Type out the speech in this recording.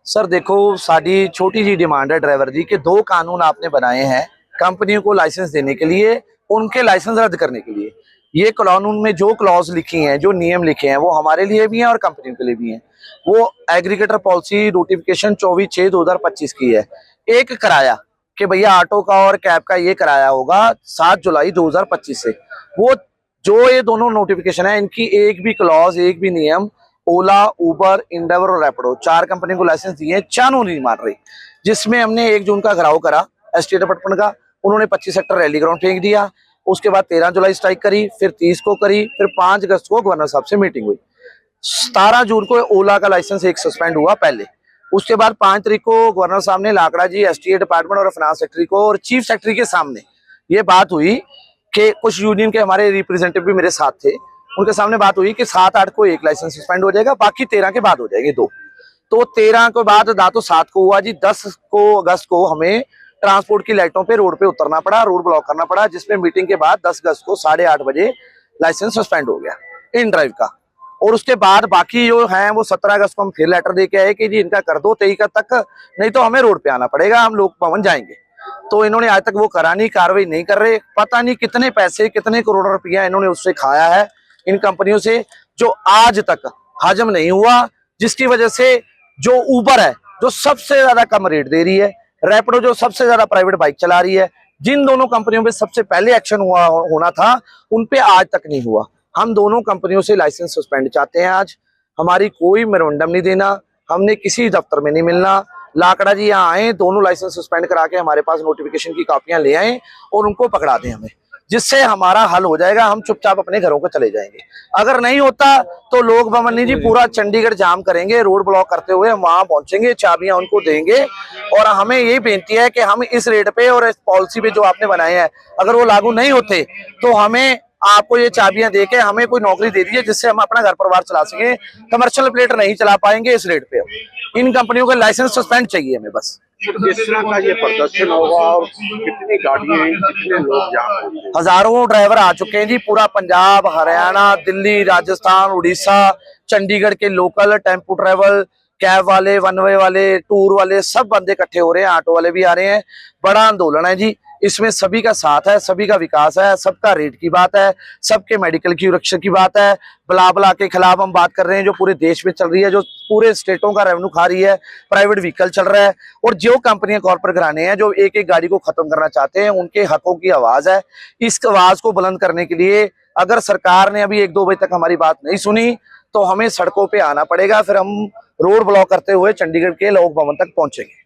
Sir देखो, साड़ी छोटी जी demand है ड्राइवर जी के। दो कानून आपने बनाए हैं कंपनियों को लाइसेंस देने के लिए, उनके लाइसेंस रद्द करने के लिए। ये कानून में जो क्लॉज लिखी हैं, जो नियम लिखे हैं, वो हमारे लिए भी हैं और कंपनियों के लिए भी हैं। वो एग्रीगेटर पॉलिसी नोटिफिकेशन 24/6/2025 की है। एक किराया कि भैया ऑटो का और कैब का ये किराया होगा 7 जुलाई 2025 से। वो जो ये दोनों नोटिफिकेशन है, इनकी एक भी क्लॉज, एक भी नियम ओला, उबर, इंडेवर और रैपिडो, चार कंपनी को लाइसेंस दिए, चारों नहीं मान रही। जिसमें हमने 1 जून का घराव करा एसटी डिपार्टमेंट का, उन्होंने 25 सेक्टर रैली ग्राउंड फेंक दिया। उसके बाद 13 जुलाई स्ट्राइक करी, फिर 30 को करी, फिर 5 अगस्त को गवर्नर साहब से मीटिंग हुई। 17 जून को ओला का लाइसेंस एक सस्पेंड हुआ पहले। उसके बाद 5 तारीख को गवर्नर साहब ने लाकड़ा जी, एसटीए डिपार्टमेंट और फाइनेंस सेक्रेटरी को और चीफ सेक्रेटरी के सामने ये बात हुई कि कुछ यूनियन के हमारे रिप्रेजेंटेटिव भी मेरे साथ थे, उनके सामने बात हुई कि 7-8 को एक लाइसेंस सस्पेंड हो जाएगा, बाकी 13 के बाद हो जाएंगे 2। तो 13 के बाद ना तो 7 को हुआ जी, 10 को अगस्त को हमें ट्रांसपोर्ट की लाइटों पे रोड पे उतरना पड़ा, रोड ब्लॉक करना पड़ा, जिसमें मीटिंग के बाद 10 अगस्त को 8:30 बजे लाइसेंस सस्पेंड हो गया इन ड्राइव का। और उसके बाद बाकी जो हैं वो 17 अगस्त को हम फिर लेटर दे के आए कि जी इनका कर दो 23 तक, नहीं तो हमें रोड पे आना पड़ेगा, हम लोक भवन जाएंगे। तो इन्होंने आज तक वो करा नहीं, कार्रवाई नहीं कर रहे। पता नहीं कितने पैसे, कितने करोड़ रुपया इन्होंने उससे खाया है इन कंपनियों से, जो आज तक हजम नहीं हुआ। जिसकी वजह से जो उबर है, जो सबसे ज्यादा कम रेट दे रही है, रैपिडो जो सबसे ज्यादा प्राइवेट बाइक चला रही है, जिन दोनों कंपनियों पे सबसे पहले एक्शन होना था, उन पे आज तक नहीं हुआ। हम दोनों कंपनियों से लाइसेंस सस्पेंड चाहते हैं आज। हमारी कोई मेमोरेंडम नहीं देना, हमने किसी दफ्तर में नहीं मिलना। लाकड़ा जी यहाँ आए, दोनों लाइसेंस सस्पेंड करा के हमारे पास नोटिफिकेशन की कॉपियां ले आए और उनको पकड़ा दें हमें, जिससे हमारा हल हो जाएगा। हम चुपचाप अपने घरों को चले जाएंगे। अगर नहीं होता तो लोक भवन नहीं जी, पूरा चंडीगढ़ जाम करेंगे, रोड ब्लॉक करते हुए हम वहां पहुंचेंगे, चाबियां उनको देंगे। और हमें यही बेनती है कि हम इस रेट पे और इस पॉलिसी पे जो आपने बनाए हैं, अगर वो लागू नहीं होते तो हमें आपको ये चाबियां देके हमें कोई नौकरी दे दीजिए, जिससे हम अपना घर परिवार चला सके। कमर्शियल प्लेट नहीं चला पाएंगे इस रेट पे। इन कंपनियों का लाइसेंस सस्पेंड चाहिए हमें बस। किस तरह का ये प्रदर्शन होगा और कितनी गाड़ियां, कितने लोग यहाँ? हजारों ड्राइवर आ चुके हैं जी, पूरा पंजाब, हरियाणा, दिल्ली, राजस्थान, उड़ीसा, चंडीगढ़ के लोकल टेम्पो ट्रेवल, कैब वाले, वन वे वाले, टूर वाले, सब बंदे इकट्ठे हो रहे हैं, ऑटो वाले भी आ रहे हैं। बड़ा आंदोलन है जी, इसमें सभी का साथ है, सभी का विकास है, सबका रेट की बात है, सबके मेडिकल की सुरक्षा की बात है। बला के खिलाफ हम बात कर रहे हैं, जो पूरे देश में चल रही है, जो पूरे स्टेटों का रेवेन्यू खा रही है, प्राइवेट व्हीकल चल रहा है। और जो कंपनियां कॉर्पोरेट घराने हैं जो एक एक गाड़ी को खत्म करना चाहते हैं, उनके हकों की आवाज है। इस आवाज को बुलंद करने के लिए अगर सरकार ने अभी 1-2 बजे तक हमारी बात नहीं सुनी तो हमें सड़कों पे आना पड़ेगा। फिर हम रोड ब्लॉक करते हुए चंडीगढ़ के लोक भवन तक पहुंचेंगे।